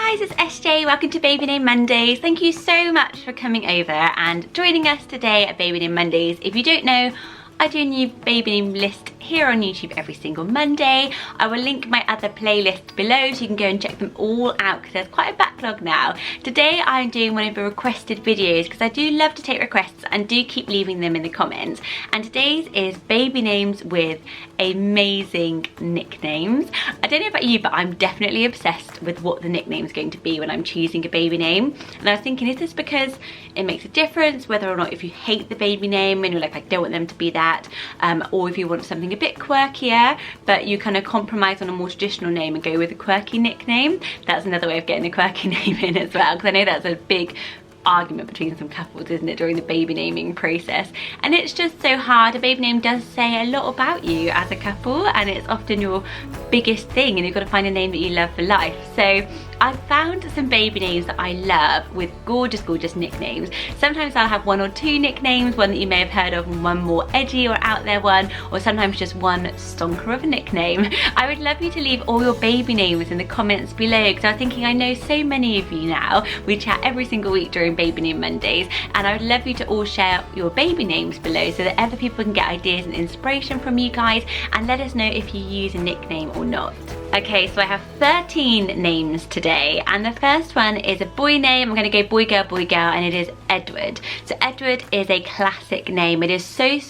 guys, it's SJ. Welcome to Baby Name Mondays. Thank you so much for coming over and joining us today at Baby Name Mondays. If you don't know, I do a new baby name list here on YouTube every single Monday. I will link my other playlists below so you can go and check them all out because there's quite a backlog now. Today I'm doing one of the requested videos because I do love to take requests and do keep leaving them in the comments. And today's is baby names with amazing nicknames. I don't know about you, but I'm definitely obsessed with what the nickname is going to be when I'm choosing a baby name. And I was thinking, is this because it makes a difference whether or not if you hate the baby name and you're like, I don't want them to be that, or if you want something a bit quirkier but you kind of compromise on a more traditional name and go with a quirky nickname. That's another way of getting a quirky name in as well, because I know that's a big argument between some couples, isn't it, during the baby naming process. And it's just so hard. A baby name does say a lot about you as a couple, and it's often your biggest thing, and you've got to find a name that you love for life. So I've found some baby names that I love with gorgeous, gorgeous nicknames. Sometimes I'll have one or two nicknames, one that you may have heard of and one more edgy or out there one, or sometimes just one stonker of a nickname. I would love you to leave all your baby names in the comments below, because I was thinking I know so many of you now. We chat every single week during Baby Name Mondays, and I would love you to all share your baby names below so that other people can get ideas and inspiration from you guys, and let us know if you use a nickname or not. Okay, so I have 13 names today, and the first one is a boy name. I'm going to go boy, girl, and it is Edward. So Edward is a classic name. It is so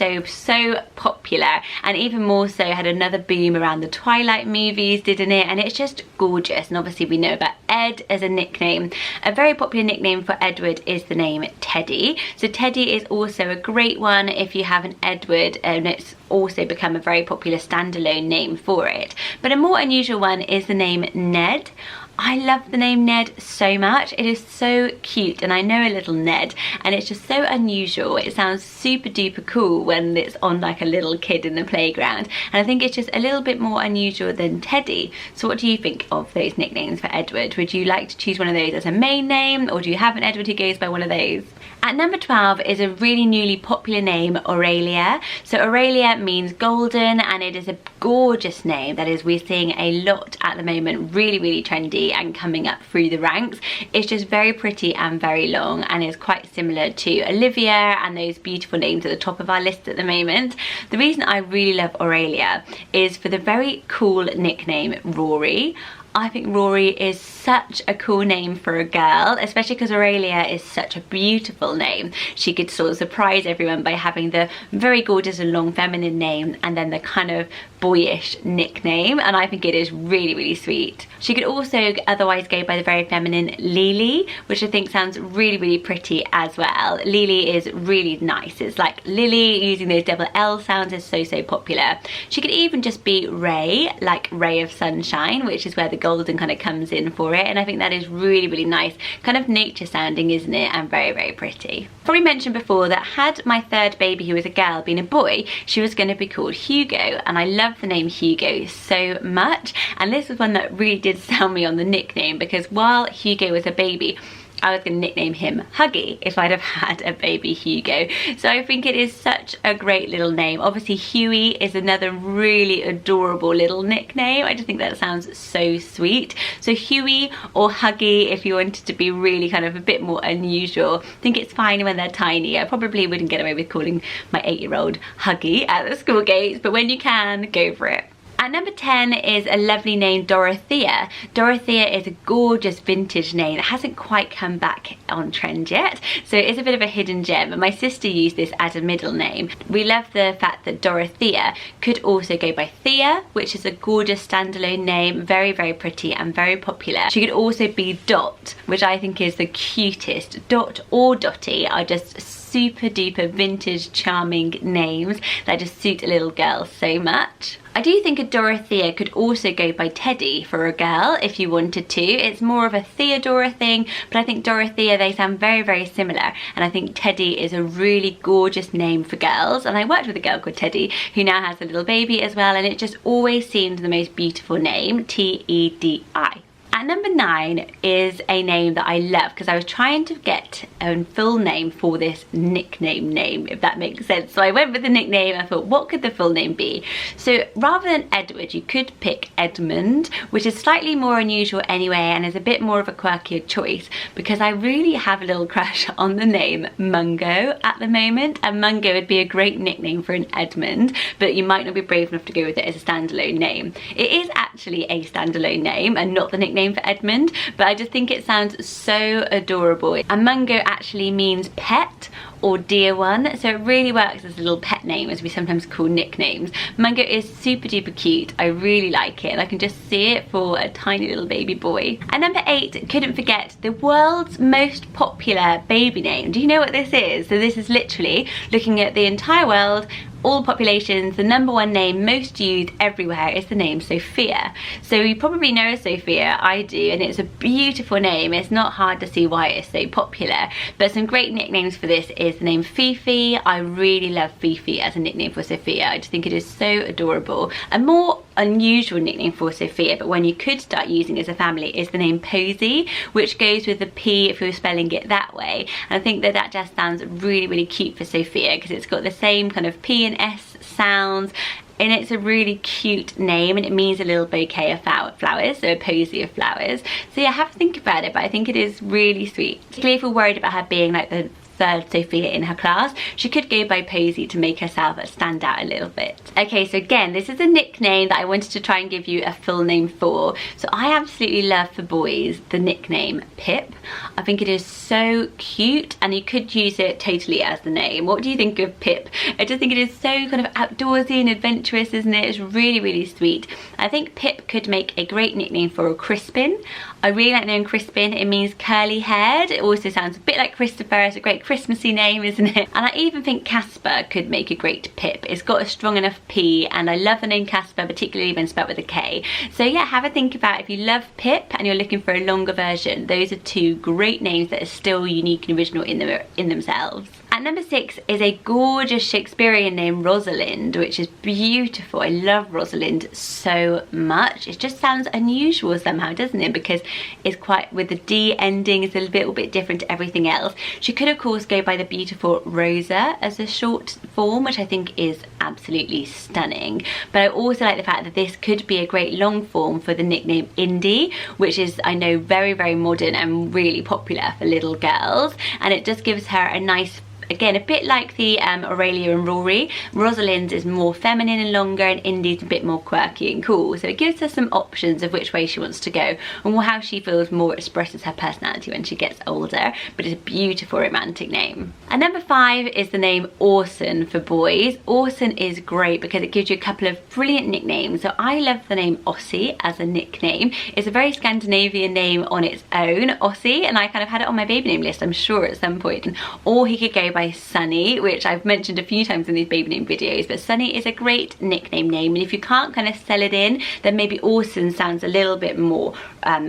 popular, and even more so had another boom around the Twilight movies, didn't it? And it's just gorgeous. And obviously we know about Ed as a nickname. A very popular nickname for Edward is the name Teddy. So Teddy is also a great one if you have an Edward, and it's also become a very popular standalone name for it. But a more unusual one is the name Ned. I love the name Ned so much. It is so cute, and I know a little Ned, and it's just so unusual. It sounds super duper cool when it's on like a little kid in the playground, and I think it's just a little bit more unusual than Teddy. So what do you think of those nicknames for Edward? Would you like to choose one of those as a main name, or do you have an Edward who goes by one of those? At number 12 is a really newly popular name, Aurelia. So Aurelia means golden, and it is a gorgeous name that is we're seeing a lot at the moment, really trendy and coming up through the ranks. It's just very pretty and very long, and is quite similar to Olivia and those beautiful names at the top of our list at the moment. The reason I really love Aurelia is for the very cool nickname Rory. I think Rory is such a cool name for a girl, especially because Aurelia is such a beautiful name. She could sort of surprise everyone by having the very gorgeous and long feminine name and then the kind of boyish nickname, and I think it is really sweet. She could also otherwise go by the very feminine Lily, which I think sounds really pretty as well. Lily is really nice. It's like Lily, using those double L sounds is so popular. She could even just be Ray, like Ray of Sunshine, which is where the golden kind of comes in for it, and I think that is really nice, kind of nature sounding, isn't it, and very pretty. Probably mentioned before that had my third baby who was a girl been a boy, she was going to be called Hugo, and I love the name Hugo so much, and this was one that really did sell me on the nickname, because while Hugo was a baby, I was going to nickname him Huggy if I'd have had a baby Hugo. So I think it is such a great little name. Obviously Huey is another really adorable little nickname. I just think that sounds so sweet. So Huey or Huggy if you wanted to be really kind of a bit more unusual. I think it's fine when they're tiny. I probably wouldn't get away with calling my 8-year-old Huggy at the school gates, but when you can, go for it. At number 10 is a lovely name, Dorothea. Dorothea is a gorgeous vintage name that hasn't quite come back on trend yet, so it's a bit of a hidden gem, and my sister used this as a middle name. We love the fact that Dorothea could also go by Thea, which is a gorgeous standalone name, very pretty and very popular. She could also be Dot, which I think is the cutest. Dot or Dotty are just super duper vintage charming names that just suit a little girl so much. I do think a Dorothea could also go by Teddy for a girl if you wanted to. It's more of a Theodora thing, but I think Dorothea, they sound very similar, and I think Teddy is a really gorgeous name for girls. And I worked with a girl called Teddy who now has a little baby as well, and it just always seemed the most beautiful name, T-E-D-I. At number 9 is a name that I love because I was trying to get a full name for this nickname name, if that makes sense. So I went with the nickname. I thought, what could the full name be? So rather than Edward, you could pick Edmund, which is slightly more unusual anyway and is a bit more of a quirkier choice because I really have a little crush on the name Mungo at the moment, and Mungo would be a great nickname for an Edmund, but you might not be brave enough to go with it as a standalone name. It is actually a standalone name and not the nickname for Edmund, but I just think it sounds so adorable. And Mungo actually means pet or dear one, so it really works as a little pet name, as we sometimes call nicknames. Mungo is super duper cute. I really like it, and I can just see it for a tiny little baby boy. And number 8, couldn't forget the world's most popular baby name. Do you know what this is? So this is literally looking at the entire world, all populations, the number 1 name most used everywhere is the name Sophia. So you probably know Sophia, I do, and it's a beautiful name. It's not hard to see why it's so popular, but some great nicknames for this is the name Fifi. I really love Fifi as a nickname for Sophia. I just think it is so adorable. A more unusual nickname for Sophia, but one you could start using as a family, is the name Posy, which goes with the P if you're spelling it that way. And I think that that just sounds really, really cute for Sophia because it's got the same kind of P and S sounds, and it's a really cute name, and it means a little bouquet of flowers, so a posy of flowers. So yeah, have a think about it, but I think it is really sweet. Particularly if you're worried about her being like the 3rd Sophia in her class, she could go by Posy to make herself stand out a little bit. Okay, so again, this is a nickname that I wanted to try and give you a full name for. So I absolutely love for boys the nickname Pip. I think it is so cute, and you could use it totally as the name. What do you think of Pip? I just think it is so kind of outdoorsy and adventurous, isn't it? It's really, really sweet. I think Pip could make a great nickname for a Crispin. I really like the name Crispin. It means curly haired. It also sounds a bit like Christopher. It's a great Christmassy name, isn't it? And I even think Casper could make a great Pip. It's got a strong enough P, and I love the name Casper, particularly when spelled with a K. So yeah, have a think about if you love Pip and you're looking for a longer version. Those are 2 great names that are still unique and original in themselves. At number 6 is a gorgeous Shakespearean name, Rosalind, which is beautiful. I love Rosalind so much. It just sounds unusual somehow, doesn't it? Because it's quite, with the D ending, it's a little bit different to everything else. She could of course go by the beautiful Rosa as a short form, which I think is absolutely stunning. But I also like the fact that this could be a great long form for the nickname Indy, which is, I know, very, very modern and really popular for little girls. And it just gives her a nice, again, a bit like the Aurelia and Rory. Rosalind is more feminine and longer, and Indy's a bit more quirky and cool. So it gives her some options of which way she wants to go and how she feels more expresses her personality when she gets older. But it's a beautiful romantic name. And number 5 is the name Orson for boys. Orson is great because it gives you a couple of brilliant nicknames. So I love the name Ossie as a nickname. It's a very Scandinavian name on its own, Ossie, and I kind of had it on my baby name list, I'm sure, at some point. Or he could go by Sunny, which I've mentioned a few times in these baby name videos, but Sunny is a great nickname name, and if you can't kind of sell it in, then maybe Orson sounds a little bit more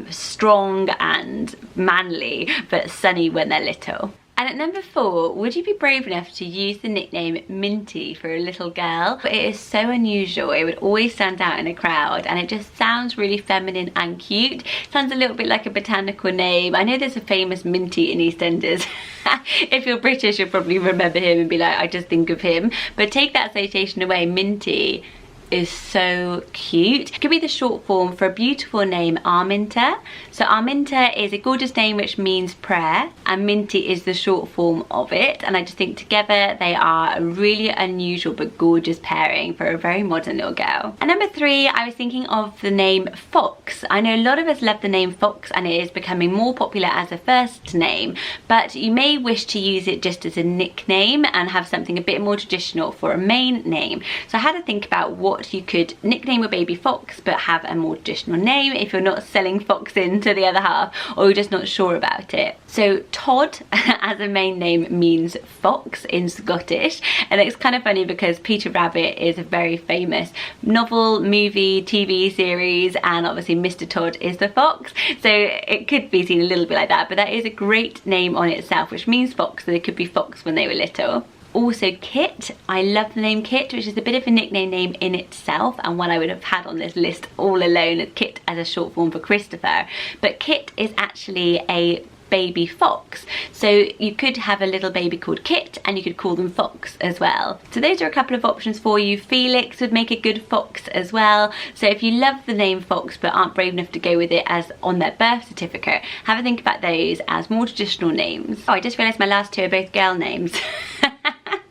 strong and manly, but Sunny when they're little. And at number 4, would you be brave enough to use the nickname Minty for a little girl? It is so unusual. It would always stand out in a crowd, and it just sounds really feminine and cute. Sounds a little bit like a botanical name. I know there's a famous Minty in EastEnders. If you're British, you'll probably remember him and be like, I just think of him. But take that association away, Minty is so cute. It could be the short form for a beautiful name, Arminta. So Arminta is a gorgeous name which means prayer, and Minty is the short form of it, and I just think together they are a really unusual but gorgeous pairing for a very modern little girl. And number 3, I was thinking of the name Fox. I know a lot of us love the name Fox, and it is becoming more popular as a first name, but you may wish to use it just as a nickname and have something a bit more traditional for a main name. So I had to think about what you could nickname your baby Fox but have a more traditional name if you're not selling Fox into the other half, or you're just not sure about it. So Todd as a main name means fox in Scottish, and it's kind of funny because Peter Rabbit is a very famous novel, movie, TV series, and obviously Mr. Todd is the fox, so it could be seen a little bit like that, but that is a great name on itself, which means fox, so they could be fox when they were little. also Kit. I love the name Kit, which is a bit of a nickname name in itself, and one I would have had on this list all alone, as Kit as a short form for Christopher. But Kit is actually a baby fox, so you could have a little baby called Kit and you could call them Fox as well. So those are a couple of options for you. Felix would make a good fox as well. So if you love the name Fox but aren't brave enough to go with it as on their birth certificate, have a think about those as more traditional names. Oh, I just realised my last two are both girl names.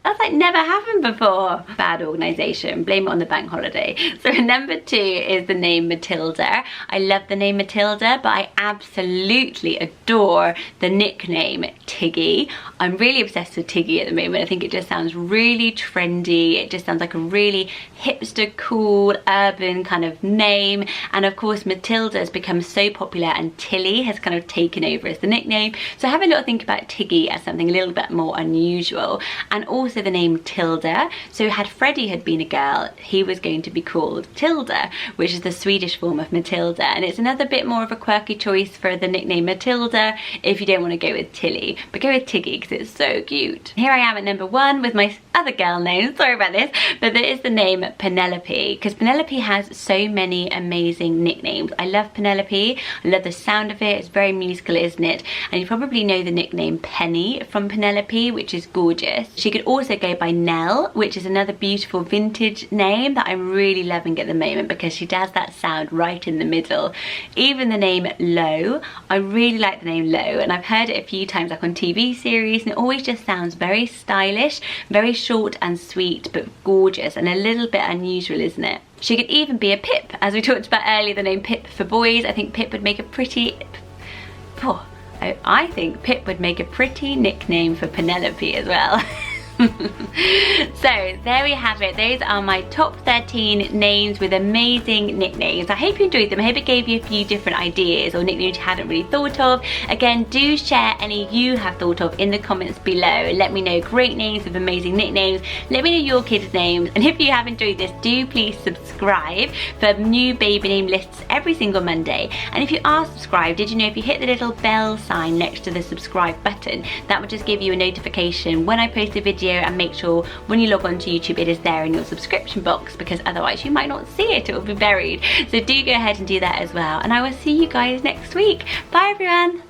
That's like never happened before. Bad organisation, blame it on the bank holiday. So number 2 is the name Matilda. I love the name Matilda, but I absolutely adore the nickname Tiggy. I'm really obsessed with Tiggy at the moment. I think it just sounds really trendy. It just sounds like a really hipster, cool, urban kind of name. And of course Matilda has become so popular and Tilly has kind of taken over as the nickname. So have a little think about Tiggy as something a little bit more unusual. And also the name Tilda. So had Freddie had been a girl, he was going to be called Tilda, which is the Swedish form of Matilda. And it's another bit more of a quirky choice for the nickname Matilda if you don't want to go with Tilly, but go with Tiggy because it's so cute. Here I am at number 1 with my other girl name, sorry about this, but there is the name Penelope, because Penelope has so many amazing nicknames. I love Penelope, I love the sound of it, it's very musical, isn't it? And you probably know the nickname Penny from Penelope, which is gorgeous. She could also go by Nell, which is another beautiful vintage name that I'm really loving at the moment because she does that sound right in the middle. Even the name Lo, I really like the name Lo, and I've heard it a few times like on TV series, and it always just sounds very stylish, very short and sweet, but gorgeous and a little bit unusual, isn't it? She could even be a Pip, as we talked about earlier, the name Pip for boys. I think Pip would make a pretty... I think Pip would make a pretty nickname for Penelope as well. So there we have it. Those are my top 13 names with amazing nicknames. I hope you enjoyed them. I hope it gave you a few different ideas or nicknames you hadn't really thought of. Again, do share any you have thought of in the comments below. Let me know great names with amazing nicknames. Let me know your kids' names. And if you have enjoyed this, do please subscribe for new baby name lists every single Monday. And if you are subscribed, did you know if you hit the little bell sign next to the subscribe button, that would just give you a notification when I post a video, and make sure when you log on to YouTube it is there in your subscription box, because otherwise you might not see it, it will be buried. So do go ahead and do that as well, and I will see you guys next week. Bye everyone.